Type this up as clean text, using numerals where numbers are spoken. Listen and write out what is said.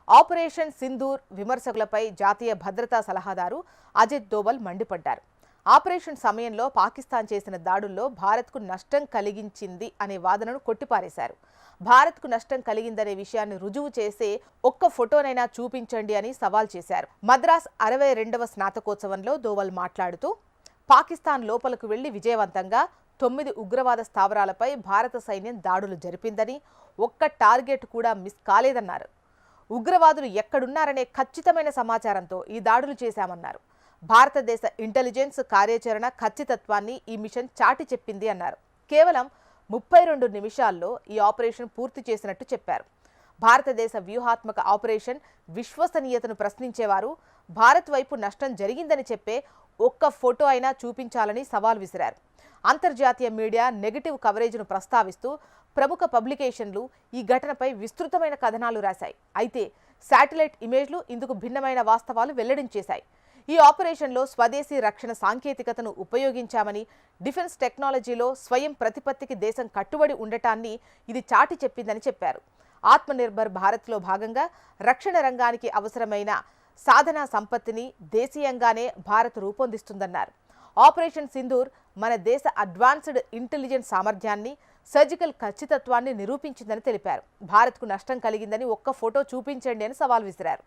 Operation Sindoor విమర్శకులపై జాతీయ భద్రతా సలహాదారు అజిత్ దోవల్ మండిపడ్డారు. ఆపరేషన్ సమయంలో పాకిస్తాన్ చేసిన దాడుల్లో భారత్కు నష్టం కలిగించింది అనే వాదనను కొట్టిపారేశారు. భారత్కు నష్టం కలిగిందనే విషయాన్ని రుజువు చేసే ఒక్క ఫోటోనైనా చూపించండి అని సవాల్ చేశారు. మద్రాస్ 62వ స్నాతకోత్సవంలో దోవల్ మాట్లాడుతూ పాకిస్తాన్ లోపలకు వెళ్లి విజయవంతంగా 9 ఉగ్రవాద స్థావరాలపై భారత సైన్యం దాడులు జరిపిందని, ఒక్క టార్గెట్ కూడా మిస్ కాలేదన్నారు. ఉగ్రవాదులు ఎక్కడున్నారనే ఖచ్చితమైన సమాచారంతో ఈ దాడులు చేశామన్నారు. భారతదేశ ఇంటెలిజెన్స్ కార్యాచరణ ఖచ్చితత్వాన్ని ఈ మిషన్ చాటి చెప్పింది అన్నారు. కేవలం 32 నిమిషాల్లో ఈ ఆపరేషన్ పూర్తి చేసినట్టు చెప్పారు. భారతదేశ వ్యూహాత్మక ఆపరేషన్ విశ్వసనీయతను ప్రశ్నించేవారు భారత్ వైపు నష్టం జరిగిందని చెప్పే ఒక్క ఫోటో అయినా చూపించాలని సవాల్ విసిరారు. అంతర్జాతీయ మీడియా నెగటివ్ కవరేజ్ను ప్రస్తావిస్తూ ప్రముఖ పబ్లికేషన్లు ఈ ఘటనపై విస్తృతమైన కథనాలు రాశాయి. అయితే శాటిలైట్ ఇమేజ్లు ఇందుకు భిన్నమైన వాస్తవాలు వెల్లడించేశాయి. ఈ ఆపరేషన్లో స్వదేశీ రక్షణ సాంకేతికతను ఉపయోగించామని, డిఫెన్స్ టెక్నాలజీలో స్వయం ప్రతిపత్తికి దేశం కట్టుబడి ఉండటాన్ని ఇది చాటి చెప్పిందని చెప్పారు. ఆత్మనిర్భర్ భారత్లో భాగంగా రక్షణ రంగానికి అవసరమైన సాధనా సంపత్తిని దేశీయంగానే భారత్ రూపొందిస్తుందన్నారు. ఆపరేషన్ సింధూర్ మన దేశ అడ్వాన్స్డ్ ఇంటెలిజెన్స్ సామర్థ్యాన్ని, సర్జికల్ ఖచ్చితత్వాన్ని నిరూపించిందని తెలిపారు. భారత్కు నష్టం కలిగిందని ఒక్క ఫోటో చూపించండి అని సవాల్ విసిరారు.